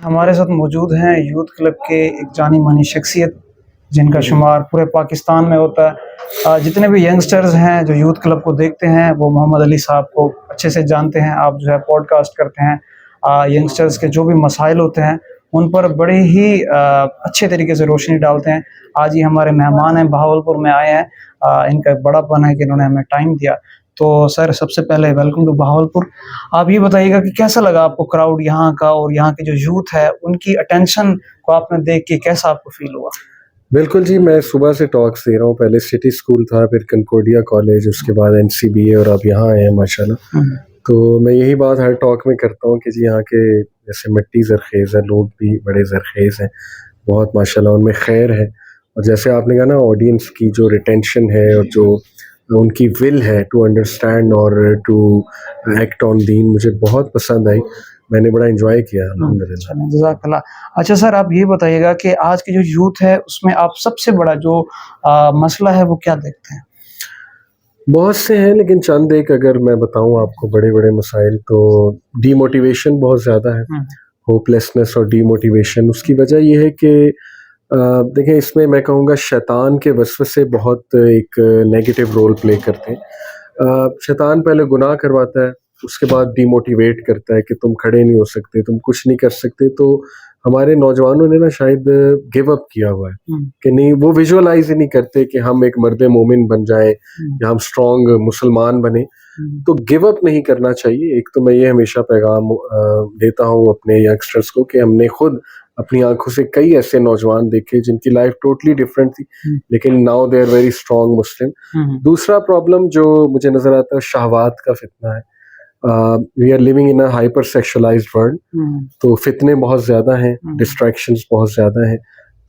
ہمارے ساتھ موجود ہیں یوتھ کلب کے ایک جانی مانی شخصیت جن کا شمار پورے پاکستان میں ہوتا ہے۔ جتنے بھی ینگسٹرز ہیں جو یوتھ کلب کو دیکھتے ہیں وہ محمد علی صاحب کو اچھے سے جانتے ہیں۔ آپ جو ہے پوڈ کاسٹ کرتے ہیں، ینگسٹرز کے جو بھی مسائل ہوتے ہیں ان پر بڑے ہی اچھے طریقے سے روشنی ڈالتے ہیں۔ آج ہی ہمارے مہمان ہیں، بہاولپور میں آئے ہیں۔ ان کا ایک بڑا پن ہے کہ انہوں نے ہمیں ٹائم دیا۔ تو سر سب سے پہلے ویلکم ٹو بہاولپور۔ آپ یہ بتائیے گا کہ کیسا لگا آپ کو کراؤڈ یہاں کا، اور یہاں کے جو یوتھ ہے ان کی اٹینشن کو آپ نے دیکھ کے کیسا آپ کو فیل ہوا؟ بالکل جی، میں صبح سے ٹاکس دے رہا ہوں۔ پہلے سٹی اسکول تھا، پھر کنکورڈیا کالج، اس کے بعد NCBA، اور اب یہاں آئے ہیں ماشاءاللہ۔ تو میں یہی بات ہر ٹاک میں کرتا ہوں کہ جی یہاں کے جیسے مٹی زرخیز ہے، لوگ بھی بڑے زرخیز ہیں، بہت ماشاءاللہ ان میں خیر ہے۔ اور جیسے آپ نے کہا نا، آڈینس کی جو ریٹینشن ہے اور جو ان کی ول ہے ٹو انڈرسٹینڈ اور ٹو ایکٹ آن دین، مجھے بہت پسند آئی۔ میں نے بڑا انجوائے کیا الحمدللہ۔ جزاک اللہ۔ اچھا سر، آپ یہ بتائیے گا کہ آج کی جو یوتھ ہے اس میں آپ سب سے بڑا جو مسئلہ ہے وہ کیا دیکھتے ہیں؟ بہت سے ہیں، لیکن چند ایک اگر میں بتاؤں آپ کو بڑے بڑے مسائل، تو ڈی موٹیویشن بہت زیادہ ہے، ہوپ لیسنس اور ڈی موٹیویشن۔ اس کی وجہ یہ ہے کہ دیکھیں، اس میں کہوں گا شیطان کے وسوسے بہت ایک نیگیٹو رول پلے کرتے ہیں۔ شیطان پہلے گناہ کرواتا ہے، اس کے بعد ڈی موٹیویٹ کرتا ہے کہ تم کھڑے نہیں ہو سکتے، تم کچھ نہیں کر سکتے۔ تو ہمارے نوجوانوں نے نا شاید گیو اپ کیا ہوا ہے کہ نہیں، وہ ویژولائز ہی نہیں کرتے کہ ہم ایک مرد مومن بن جائیں یا ہم اسٹرانگ مسلمان بنیں۔ تو گیو اپ نہیں کرنا چاہیے۔ ایک تو میں یہ ہمیشہ پیغام دیتا ہوں اپنے ینگسٹرز کو کہ ہم نے خود اپنی آنکھوں سے کئی ایسے نوجوان دیکھے جن کی لائف ٹوٹلی ڈفرینٹ تھی، لیکن now they are very strong Muslim. دوسرا پرابلم جو مجھے نظر آتا ہے، شہوات کا فتنہ ہے۔ We are living in a hyper sexualised world, تو فتنے بہت زیادہ ہیں، ڈسٹریکشنز بہت زیادہ ہیں۔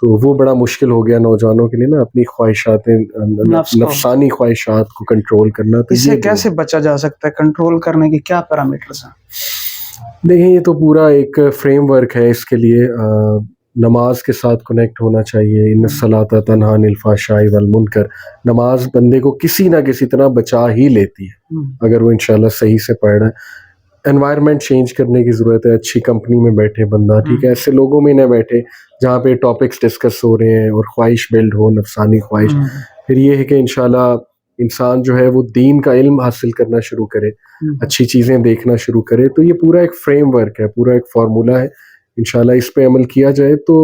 تو وہ بڑا مشکل ہو گیا نوجوانوں کے لیے نا، اپنی خواہشات، نفسانی خواہشات کو کنٹرول کرنا۔ تو اس سے کیسے بچا جا سکتا ہے؟ کنٹرول کرنے کے کیا پیرامیٹرز ہیں؟ دیکھیں، یہ تو پورا ایک فریم ورک ہے اس کے لیے۔ نماز کے ساتھ کنیکٹ ہونا چاہیے۔ ان الصلاۃ تنہی عن الفحشاء والمنکر۔ نماز بندے کو کسی نہ کسی طرح بچا ہی لیتی ہے اگر وہ انشاءاللہ صحیح سے پڑھ رہا ہے۔ انوائرمنٹ چینج کرنے کی ضرورت ہے۔ اچھی کمپنی میں بیٹھے بندہ، ٹھیک ہے، ایسے لوگوں میں نہ بیٹھے جہاں پہ ٹاپکس ڈسکس ہو رہے ہیں اور خواہش بلڈ ہو، نفسانی خواہش۔ پھر یہ ہے کہ انشاءاللہ انسان جو ہے وہ دین کا علم حاصل کرنا شروع کرے، اچھی چیزیں دیکھنا شروع کرے۔ تو یہ پورا ایک فریم ورک ہے، پورا ایک فارمولا ہے۔ انشاءاللہ اس پہ عمل کیا جائے تو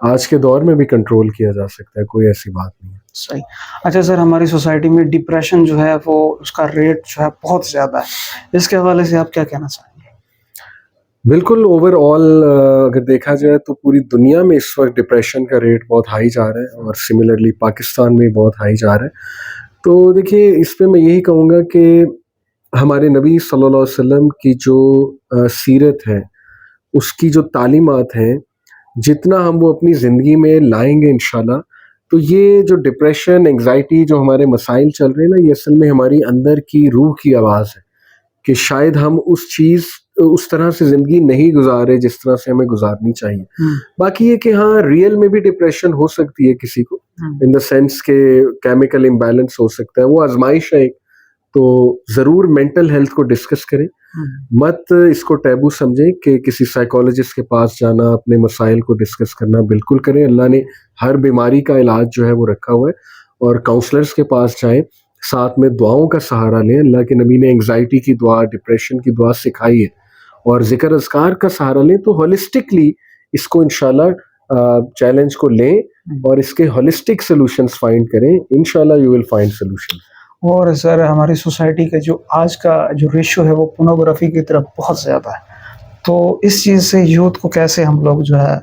آج کے دور میں بھی کنٹرول کیا جا سکتا ہے، کوئی ایسی بات نہیں ہے۔ صحیح۔ اچھا سر، ہماری سوسائٹی میں ڈپریشن جو ہے وہ اس کا ریٹ جو ہے بہت زیادہ ہے، اس کے حوالے سے آپ کیا کہنا چاہیں گے؟ بالکل، اوور آل اگر دیکھا جائے تو پوری دنیا میں اس وقت ڈپریشن کا ریٹ بہت ہائی جا رہا ہے، اور سملرلی پاکستان میں بہت ہائی جا رہا ہے۔ تو دیکھیے، اس پہ میں یہی کہوں گا کہ ہمارے نبی صلی اللہ علیہ وسلم کی جو سیرت ہے، اس کی جو تعلیمات ہیں، جتنا ہم وہ اپنی زندگی میں لائیں گے انشاءاللہ، تو یہ جو ڈپریشن، انگزائٹی، جو ہمارے مسائل چل رہے ہیں نا، یہ اصل میں ہماری اندر کی روح کی آواز ہے کہ شاید ہم اس طرح سے زندگی نہیں گزارے جس طرح سے ہمیں گزارنی چاہیے۔ باقی یہ کہ ہاں، ریئل میں بھی ڈپریشن ہو سکتی ہے کسی کو، ان دا سینس کہ کیمیکل امبیلنس ہو سکتا ہے، وہ آزمائش ہے۔ تو ضرور مینٹل ہیلتھ کو ڈسکس کریں، مت اس کو ٹیبو سمجھیں کہ کسی سائیکالوجسٹ کے پاس جانا، اپنے مسائل کو ڈسکس کرنا بالکل کریں۔ اللہ نے ہر بیماری کا علاج جو ہے وہ رکھا ہوا ہے، اور کاؤنسلرز کے پاس جائیں، ساتھ میں دعاؤں کا سہارا لیں۔ اللہ کے نبی نے انگزائٹی کی دعا، ڈپریشن کی دعا سکھائی ہے، اور ذکر اذکار کا سہارا لیں۔ تو ہولسٹکلی اس کو انشاءاللہ چیلنج کو لیں اور اس کے ہولسٹک سولوشنز فائنڈ کریں۔ انشاءاللہ یو ول فائنڈ سولوشن۔ اور سر، ہماری سوسائٹی کا جو آج کا جو ریشو ہے وہ پورنوگرافی کی طرف بہت زیادہ ہے، تو اس چیز سے یوتھ کو کیسے ہم لوگ جو ہے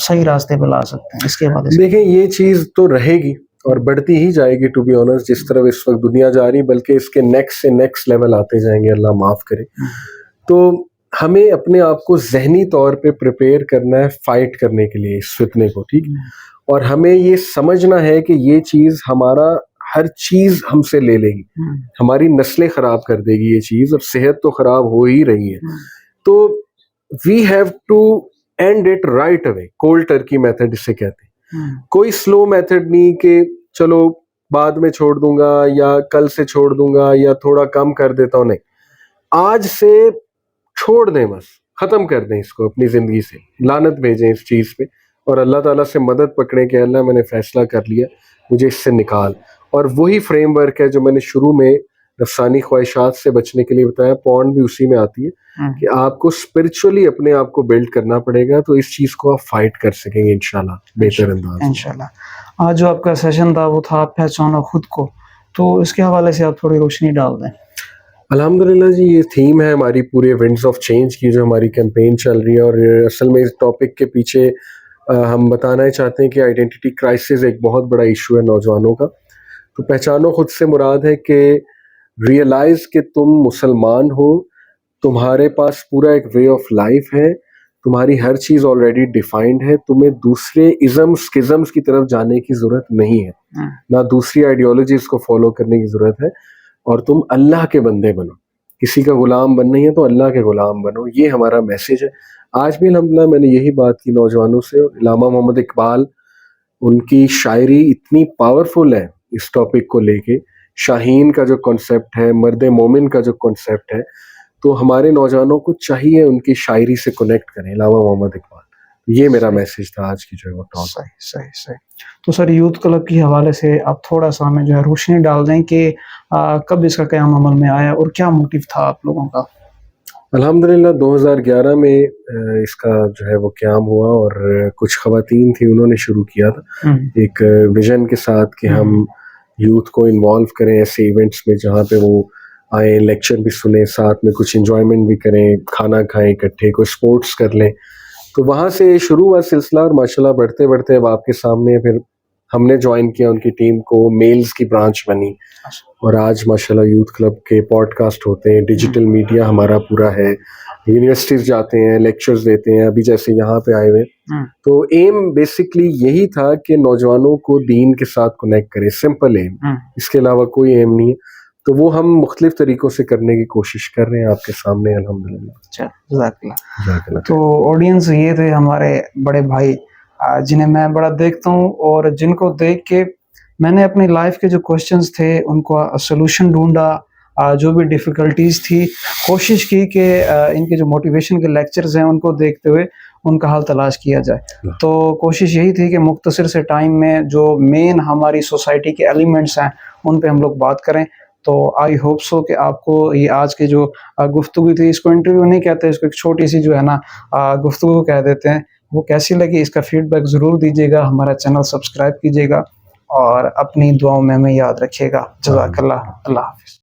صحیح راستے پہ لا سکتے ہیں؟ اس کے بعد دیکھیں، یہ چیز تو رہے گی اور بڑھتی ہی جائے گی، ٹو بی آنسٹ، جس طرح اس وقت دنیا جا رہی، بلکہ اس کے نیکسٹ سے نیکسٹ لیول آتے جائیں گے، اللہ معاف کرے۔ تو ہمیں اپنے آپ کو ذہنی طور پہ پریپیئر کرنا ہے فائٹ کرنے کے لیے اس فتنے کو، ٹھیک، اور ہمیں یہ سمجھنا ہے کہ یہ چیز ہمارا ہر چیز ہم سے لے لے گی، ہماری نسلیں خراب کر دے گی یہ چیز، اور صحت تو خراب ہو ہی رہی ہے۔ تو we have to end it right away, cold turkey method اسے کہتے ہیں۔ کوئی سلو میتھڈ نہیں کہ چلو بعد میں چھوڑ دوں گا، یا کل سے چھوڑ دوں گا، یا تھوڑا کم کر دیتا ہوں، نہیں، آج سے چھوڑ دیں، بس ختم کر دیں اس کو اپنی زندگی سے, لعنت بھیجیں اس چیز پہ, اور اللہ تعالیٰ سے مدد پکڑیں کہ اللہ میں نے فیصلہ کر لیا, مجھے اس سے نکال. اور وہی فریم ورک ہے جو میں نے شروع میں نفسانی خواہشات سے بچنے کے لیے بتایا, پورن بھی اسی میں آتی ہے کہ آپ کو اسپرچولی اپنے آپ کو بلڈ کرنا پڑے گا, تو اس چیز کو آپ فائٹ کر سکیں گے انشاءاللہ بہتر انداز. انشاءاللہ. آج جو آپ کا سیشن تھا وہ تھا پہچانو خود کو, تو اس کے حوالے سے آپ تھوڑی روشنی ڈال دیں. الحمدللہ جی, یہ تھیم ہے ہماری پورے ونڈز آف چینج کی جو ہماری کیمپین چل رہی ہے, اور اصل میں اس ٹاپک کے پیچھے ہم بتانا چاہتے ہیں کہ آئیڈینٹی کرائسس ایک بہت بڑا ایشو ہے نوجوانوں کا. تو پہچانو خود سے مراد ہے کہ ریئلائز کہ تم مسلمان ہو, تمہارے پاس پورا ایک وے آف لائف ہے, تمہاری ہر چیز آلریڈی ڈیفائنڈ ہے, تمہیں دوسرے ازمس اسکزمس کی طرف جانے کی ضرورت نہیں ہے, نہ دوسری آئیڈیالوجیز کو فالو کرنے کی ضرورت ہے, اور تم اللہ کے بندے بنو, کسی کا غلام بننا ہی ہے تو اللہ کے غلام بنو. یہ ہمارا میسیج ہے. آج بھی الحمدللہ میں نے یہی بات کی نوجوانوں سے. علامہ محمد اقبال, ان کی شاعری اتنی پاورفل ہے اس ٹاپک کو لے کے, شاہین کا جو کانسیپٹ ہے, مرد مومن کا جو کانسیپٹ ہے, تو ہمارے نوجوانوں کو چاہیے ان کی شاعری سے کنیکٹ کریں, علامہ محمد اقبال. یہ میرا میسیج تھا آج کی جو ہے وہ ٹاک. صحیح. تو سر یوتھ کلب کے حوالے سے آپ تھوڑا سا ہمیں جو ہے روشنی ڈال دیں کہ کب اس کا قیام عمل میں آیا اور کیا موٹیو تھا آپ لوگوں کا. الحمدللہ 2011 میں اس کا جو ہے وہ قیام ہوا, اور کچھ خواتین تھیں, انہوں نے شروع کیا تھا ایک ویژن کے ساتھ کہ ہم یوتھ کو انوالو کریں ایسے ایونٹس میں جہاں پہ وہ آئیں, لیکچر بھی سنیں, ساتھ میں کچھ انجوائمنٹ بھی کریں, کھانا کھائیں اکٹھے, کوئی اسپورٹس کر لیں. تو وہاں سے شروع ہوا سلسلہ, اور ماشاءاللہ بڑھتے بڑھتے اب آپ کے سامنے پھر ہم نے جوائن کیا ان کی ٹیم کو, میلز کی برانچ بنی, اور آج ماشاءاللہ یوتھ کلب کے پوڈ کاسٹ ہوتے ہیں, ڈیجیٹل میڈیا ہمارا پورا ہے, یونیورسٹیز جاتے ہیں, لیکچرز دیتے ہیں, ابھی جیسے یہاں پہ آئے ہوئے. تو ایم بیسکلی یہی تھا کہ نوجوانوں کو دین کے ساتھ کنیکٹ کرے, سمپل ایم, اس کے علاوہ کوئی ایم نہیں ہے. تو وہ ہم مختلف طریقوں سے کرنے کی کوشش کر رہے ہیں آپ کے سامنے الحمدللہ. جزاک اللہ. تو آڈینس یہ تھے ہمارے بڑے بھائی جنہیں میں بڑا دیکھتا ہوں, اور جن کو دیکھ کے میں نے اپنی لائف کے جو کوشچنز تھے ان کو سلوشن ڈھونڈا, جو بھی ڈیفیکلٹیز تھی کوشش کی کہ ان کے جو موٹیویشن کے لیکچرز ہیں ان کو دیکھتے ہوئے ان کا حل تلاش کیا جائے. تو کوشش یہی تھی کہ مختصر سے ٹائم میں جو مین ہماری سوسائٹی کے ایلیمنٹس ہیں ان پہ ہم لوگ بات کریں. تو آئی ہوپ سو کہ آپ کو یہ آج کی جو گفتگو تھی, اس کو انٹرویو نہیں کہتے, اس کو ایک چھوٹی سی جو ہے نا گفتگو کہہ دیتے ہیں, وہ کیسی لگی اس کا فیڈ بیک ضرور دیجیے گا. ہمارا چینل سبسکرائب کیجیے گا اور اپنی دعاؤں میں ہمیں یاد رکھیے گا. جزاک اللہ. اللہ حافظ.